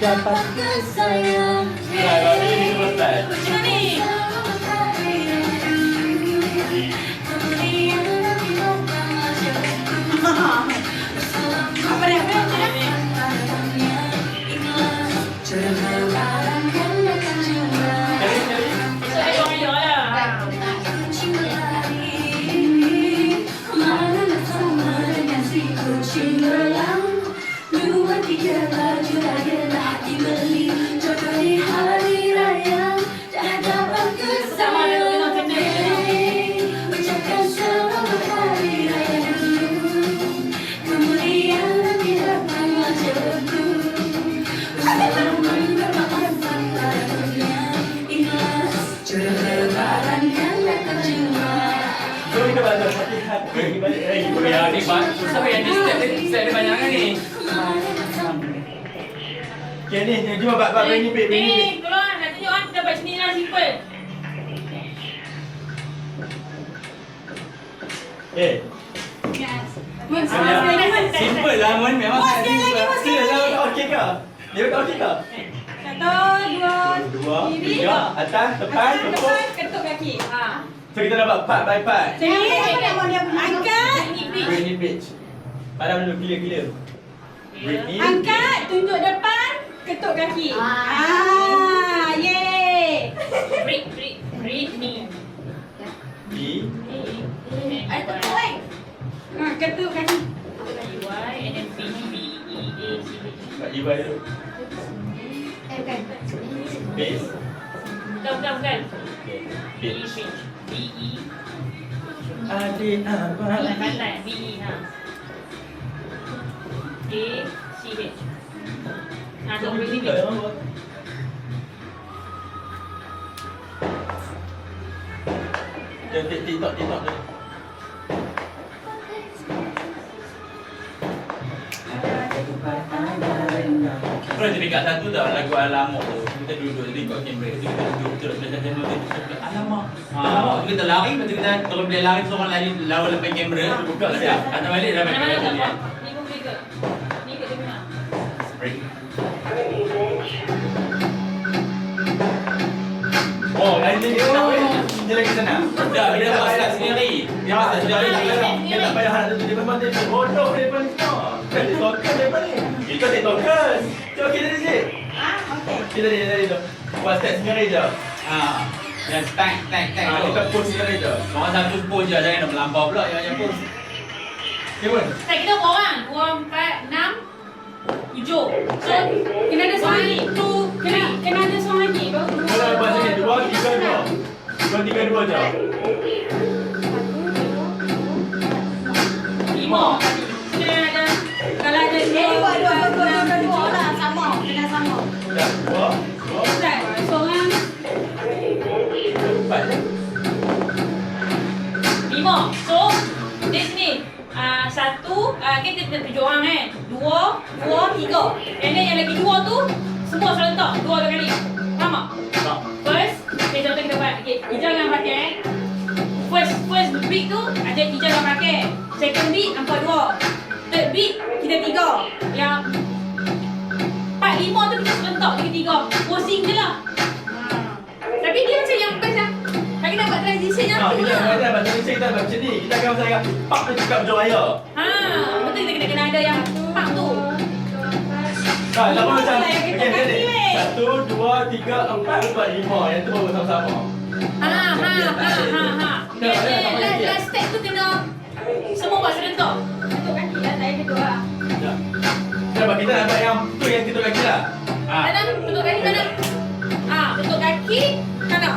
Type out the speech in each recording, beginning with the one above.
dapat sayang. Ini selesai. Macam ni. Apa dia? Ya, ni susah yang ni step dia banyak kan ni. Okay ni, jom bab ini bit. Ni, tolong nak tunjuk kita buat sini lah simple. Simple lah Mun, memang Sekali lagi. Okey ke? Dia betul okey ke? Satu, dua, kiri. Tiga, atas, depan, tutup. Ketuk kaki. So kita dapat part by part. Sini, angkat. Britney Beach. Padam dulu, gila-gila. Britney. Angkat, tunjuk depan, ketuk kaki. Yeay. Britney. B. Ketuk kaki. Kat Ibai tu. Base. Bukan. Beach. B-E. Adik apa? Pandai. B-E. A-C-H. So Britney Beach. TikTok tu. Kalau jadi kat satu dah lagu Alamak tu. Kita duduk jadi kat kamera tu kita duduk terus belajar channel tu. Alamak. Kita lari lepas tu kita kalau boleh lari tu orang lain lawan depan kamera buka siap. Kata balik dah Mana-mana balik. tak apa. Ni pun boleh ke? Ni ke dia punya? Break. Oh, lain ni Dia lagi senang. dah dia masak sendiri. Dia masak sendiri. Dia tak payah harap tu. Dia memang dia bodoh daripada ni semua. Dia TikToker daripada ni. Kita TikTokers. Cuba kita ni je. Kita ni dari tu. Buat step sendiri je. Yang tank Kita tu. post sendiri je. Orang satu pun je, jangan nak melampau pula yang pun. Okay pun. Tak, kita berapa orang? 2, 4, 6, 7. So, kena ada seorang lagi. Kena ada seorang lagi. Kalau buat sini 2, 3, 2. 2, 3, 2 je. 5. Kena ada. Kalau ada dua lah. Sama. Kena sama. Dah, 2. Tak, seorang 4 je. 5. So, di sini. Satu, kita 7 orang kan. 2, 3. And then yang lagi 2 tu, semua serentak. 2 kali. Faham tak? Tak. First, contoh kita buat. Ijaz jangan pakai. First beat tu, ada Ijaz jangan pakai. Second beat, nampak 2. Third beat, kita 3. Yang part 5 tu kita serentak tiga-tiga. Posing je lah. Tapi dia macam yang macam lagi nak buat transition yang tu Kita lah. buat transition, kita buat macam ni. Kita akan pasal dekat pak tu cakap macam raya. Betul kita kena ada yang part tu. Tak macam Lah yang kita kaki weh. 1, 2, 3, 4, 5. Yang tu baru sama-sama. Last step tu kena semua buat serentak. Ketuk kaki lah, saya ketuk lah. Sebab kita nak buat yang tu yang kita lagi lah. Kanan, ketuk kaki kanan. Ketuk kaki kanan.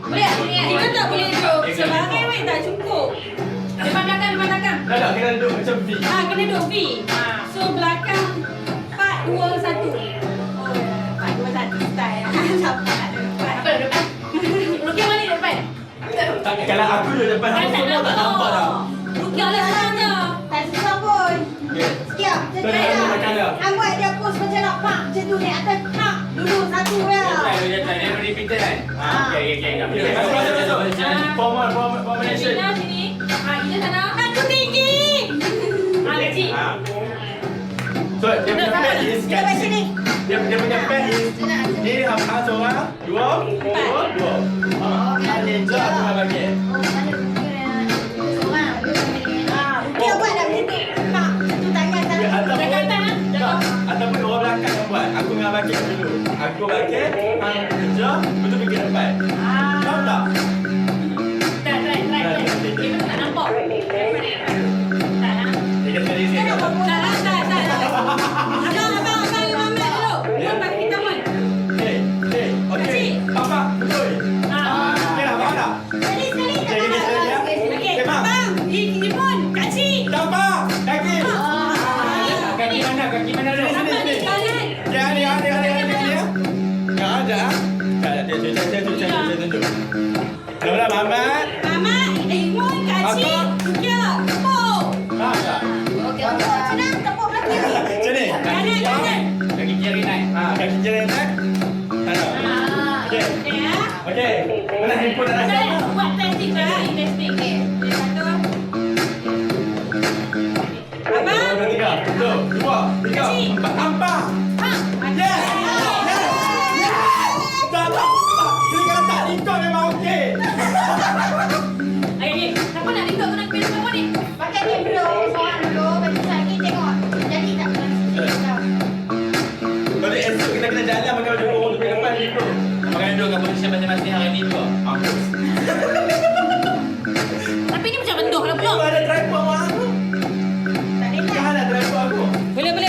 Boleh tak? Dia tak boleh duduk sebagai weh, tak cukup. Depan belakang. Tak, kita duduk macam V. Kena duduk V. So belakang 4, 2, 1. Oh, 4, 2, 1 style. Sampai ada depan. Apa depan? Rukia mana depan? Tak, kalau aku duduk depan, aku semua tak nampak dah. Rukia lah sebenarnya. Tak susah pun. Okay. Siap, Kau saya nak dah. makan dah. Hang buat dia pose macam nak pak macam tu naik atas pak. Dulu satu ya. Dia repeated kan? Okay. Okay, masuk. Formation. Sini. Ijaz sana. Aku tinggi. Kecil. So, dia punya pad is Kita kat kat sini. Dia Ni hang seorang, dua. Ninja aku nak bagi. Oh, mana seorang. Dia buat dah begitu. Pak, satu tangan satu. Ataupun orang belakang yang buat. Aku dengan bagi dulu. Aku bagi, hang ninja, betul pergi depan. Tahu tak? Try. Kita tak nampak. Tak nak. Dia kata dia Tak. Abang 5 minit dulu. Buat bagi kita pun. Okey. Papa, betul. Okey, abang dah. Sekali. Okey, abang. Ini pun. Kak Cik. Papa, kaki. Kaki mana dulu? Abang ni kanan. Ya, ni. Ya, ada. Saya tunjuk. Nama Mamat. Mamat, Imun, Kak Cik. Tiga. Tepuk. Tak. Okey, senang tepuk belah kiri. Macam ni. Kanan. Kaki kiri naik. Kaki jari naik. Ada. Okey. Ya. Okey. Mana handphone nak Saya rasa? buat testing lah. Testing. Satu. Abang. Tiga. Dua. Tiga. Empat. Empat. Yes. Tak. Dia kata tak ikut memang okey. Okey, siapa nak ikut nak pilih siapa ni? Pakai ni dulu, seorang dulu. Bagi lagi tengok. Jadi tak pernah. Kalau esok kita kena jalan pakai baju kurung tu depan ni bro. Makan duduk kat posisi masing-masing hari ni tu. Mampus. Tapi ni macam bentuk lah pula. Kau ada tripod mak aku. Tak boleh Kau ada tripod aku. Boleh. Tak.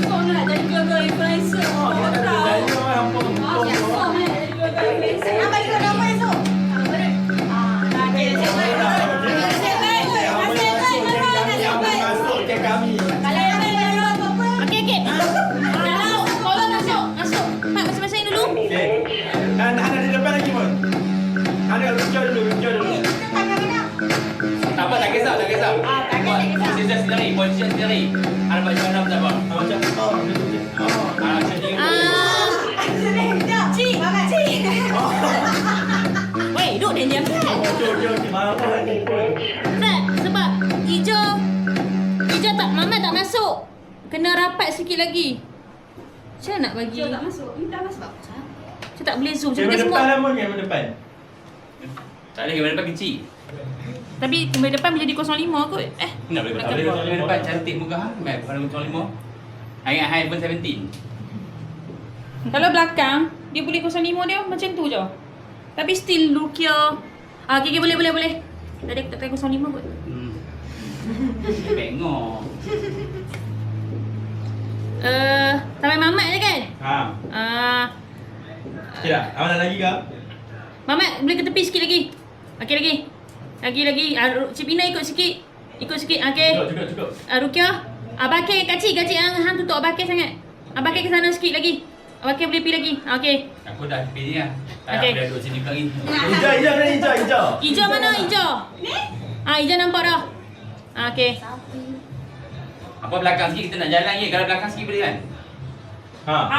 Kau nak jadi global influencer. Oh, Kau tak ada tahu. jalan ampun. Kau nak jadi global influencer. Nak bagi kau nombor esok. Okey, Masuk ke kami. Kalau yang lain apa-apa. Okey. Kalau korang masuk. Mak masing-masing dulu. Okey. Dan ada di depan lagi pun. Ada lucu dulu. Kita tangan mana? Tak apa, tak kisah. Tangan tak kisah. Posisi sendiri. Ada macam mana tak apa. Macam Macam ni. Cik. Makan cik. Weh, duduk dan diam. Okey. Marah ni pun. Tak, sebab hijau tak, Mamat tak masuk. Kena rapat sikit lagi. Macam nak bagi? Hijau tak masuk. Minta masuk. Macam tak boleh zoom. Macam Kamera kita depan semua. lah pun, kamera depan. Tak ada kamera depan kecil. Tapi kamera depan boleh di 05 kot. Tak boleh kamera depan cantik muka ha. Map pada muka 5. Ingat iPhone 17. Kalau belakang, dia boleh 05 dia macam tu je. Tapi still Rukia. Okay, boleh. Tadi aku tak pakai 05 kot. Bengok. Sampai Mamat je kan? Okey tak? Awak nak lagi ke? Mamat boleh ke tepi sikit lagi. Okey lagi. Cik Pina ikut sikit. Okey. Cukup. Rukia. Abakir kacik yang hang tutup abakir sangat. Abakir ke sana sikit lagi. Abakir boleh pergi lagi. Okey. Aku dah pilih lah. Tak Okey. boleh duduk sini lagi. Hijau. Hijau mana hijau? Ni? Hijau nampak dah. Okey. Apa belakang sikit kita nak jalan je. Kalau belakang sikit boleh kan?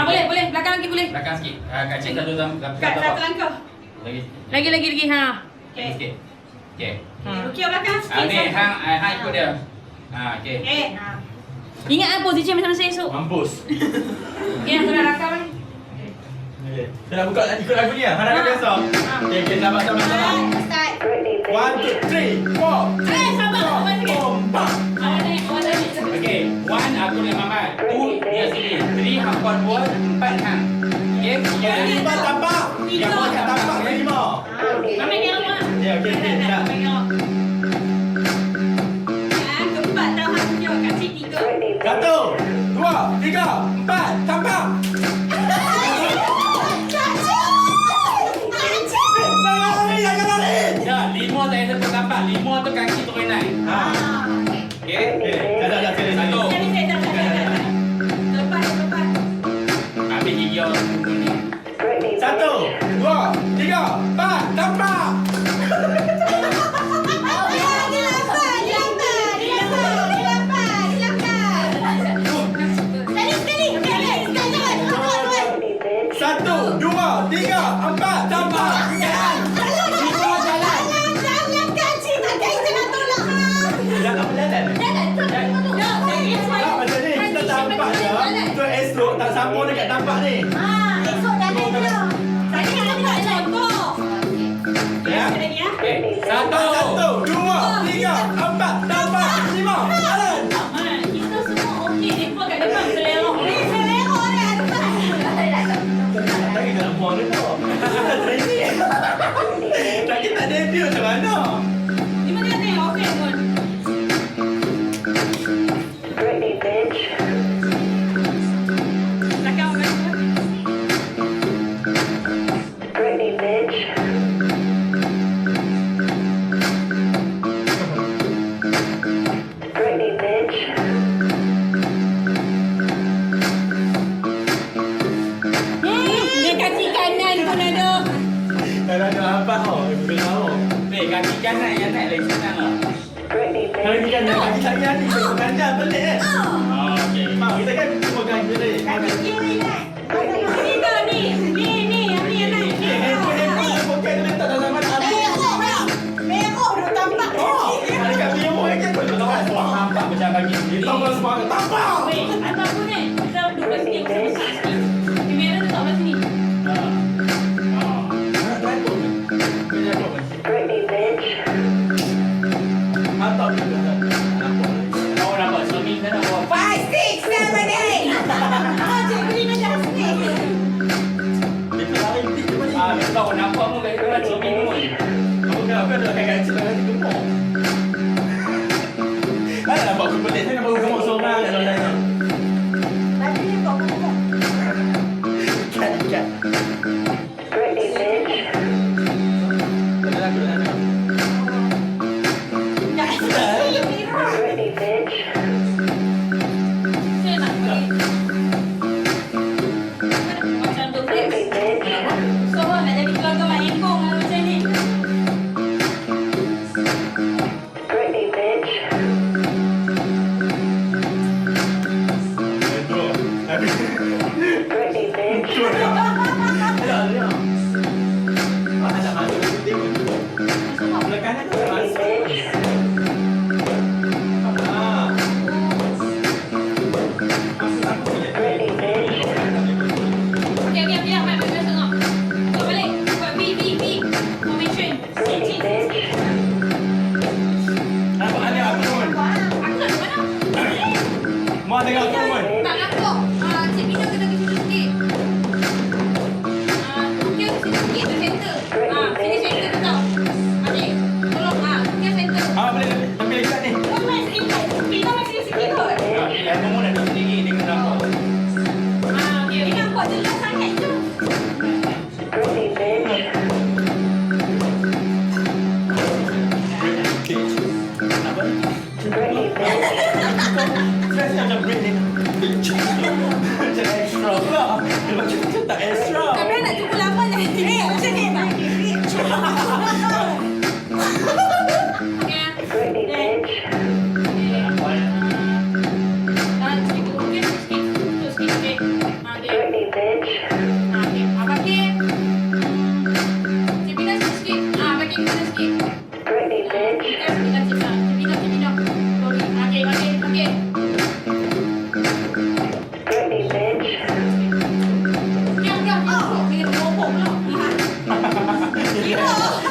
Boleh. Belakang lagi boleh. Belakang sikit. Kak Cik satu Satu langkah. Lagi. Lagi. Lagi sikit. Okey. Rukia belakang sikit. Ni hang ikut dia. Okey. Ingat posisi masing-masing esok. Mampus. Okey, aku dah rakam ni. Okey. Kita nak buka ikut lagu ni lah. Hana dah biasa. Okey, sabar. Start. 1, 2, 3, 4. Sabar sikit. Awak naik. Okey. 1 aku dengan Mamat. 2 dia sini. 3 hang kau 2, 4 hang. Okey? Lima tampak. Yang buat tak tampak ke lima? Mamat yang lama. Ya, okey. Tak. Keempat dah hang tunjuk. Kacik 3. 1, 2, 3, 4. Tampak. Jangan lari. Ya, 5 tak ada pun tampak. 5 tu kaki tu kena naik. Okey? Dah. Satu. Lepas. Ambil gigi orang ni. 1, 2, 3, 4. Tampak. tak sambung dekat tapak ni. Esok dah ada dia. Tadi kan aku tak contoh. Ya. Sekali lagi ya. Okey, 1. 1, 2, 3, 4, 5, 6, 7. Kita semua okey. Mereka kat depan selera. Selera ni ada. Tak kita nak buang dia tau. Tak kita tak debut macam mana? Di mana dia tengok okey pun. Belakang orang tu. Dia kaki kanan pun ada. Tak ada apa tau. Ibu kena tahu. Ni kaki kanan yang naik lagi senang lah. Kaki kanan, kaki saya ni. Kaki kanan pelik kan? Okey. Mak, kita kan cuma kaki ni. Kaki kiri naik. Kita ni. Ni yang ni yang naik. Poket dia letak dalam mana? Merah dah tampak. Ada kat biru je pun. Tak tahu apa. Nampak macam kaki sendiri. Tambah semangat. Tambah! Wait, ataupun ni kita duduk kat sini bersama sikit. Kamera tu tak kat sini. Nak try pun. Kena pun. Atau kita tak nampak. Kau nampak suami sana bawa 5, 6, 7, 8. Cikgu ni macam ni. Dia lari pergi ke mana? kau nampak mu kat depan suami mu. Aku dah kayak kacau dengan gemuk. Ada nampak aku pelik. Saya nampak aku gemuk seorang kat dalam sana. Tadi dia kau buka. Kat. Ada aku dah sana. Saya nak pergi. Macam tu. So, nak jadi keluarga Mak Engkong macam ni. Betul. Ada. Ada masuk putih pun. Belah kanan tu ada masuk. Aku Okey, Mak tengok. Buat balik. Buat B. Formation. Cik. nampak ada aku pun. Aku nak ke mana? Mak tengok aku pun. Tak nampak. Cik Bina kena ke situ sikit. Dia ke situ sikit tu center. Sini center tu tau. Adik, tolong. Dia center. Boleh ambil dekat ni. Kau main sikit. Bina main sikit kot. Kamu nak duduk sendiri dia kena nampak. Okey. Dia nampak jelas sangat tu. Apa? Fresh macam break ni. Macam extra pula. Macam tak extra. Kamera nak cuba lama dah. Macam ni.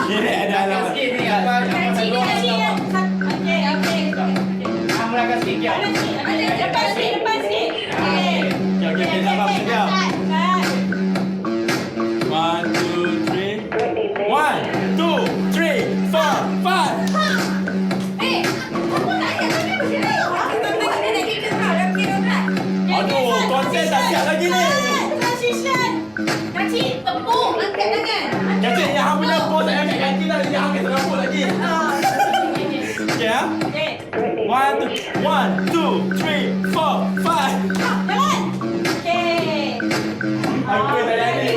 Ini ada alamat. Sikit ni apa? Kamu nak kasih sikit. Okay, sabar sekejap. 1, 2, 3. 1, 2, 3, 4, 5. Aduh, konten tak siap lagi ni. Kaki tepuk angkat tangan. Jadi yang hang punya pose saya kat kaki dah jadi hang kena rambut lagi. Okay ah. Okay. 1, 2, 3, 4, 5. Jalan. Okay. Aku tak jadi.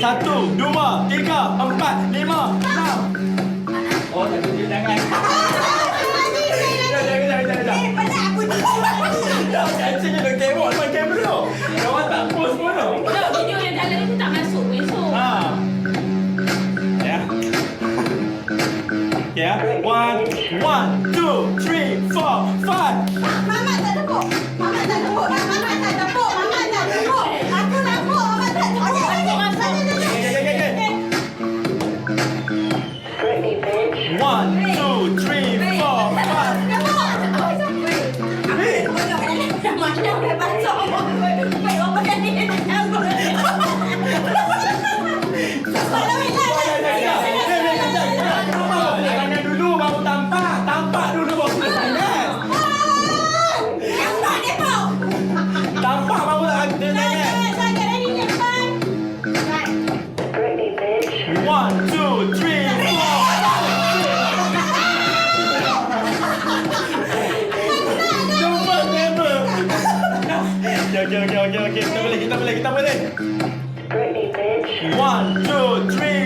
Satu, dua, tiga, empat, lima, enam. Oh, tak tunjuk tangan. Dah, kancingnya dah tengok depan kamera. Kawan tak post pun tau. Video yang jalan Okay ya. 1, 2, 3, 4, 5. Mamat tak tepuk. Mamat tak tepuk. Mamat tak tepuk. Mamat tak tepuk. Aku tepuk. Mamat tak tepuk. Okay. 1, 2, 3, 4, 5. Tangan dulu baru tampak. Tampak dulu baru tangan. Tampak baru tangan. 1, 2, 3, 4. Jumpa never. Okay. Kita boleh. 1, 2, 3,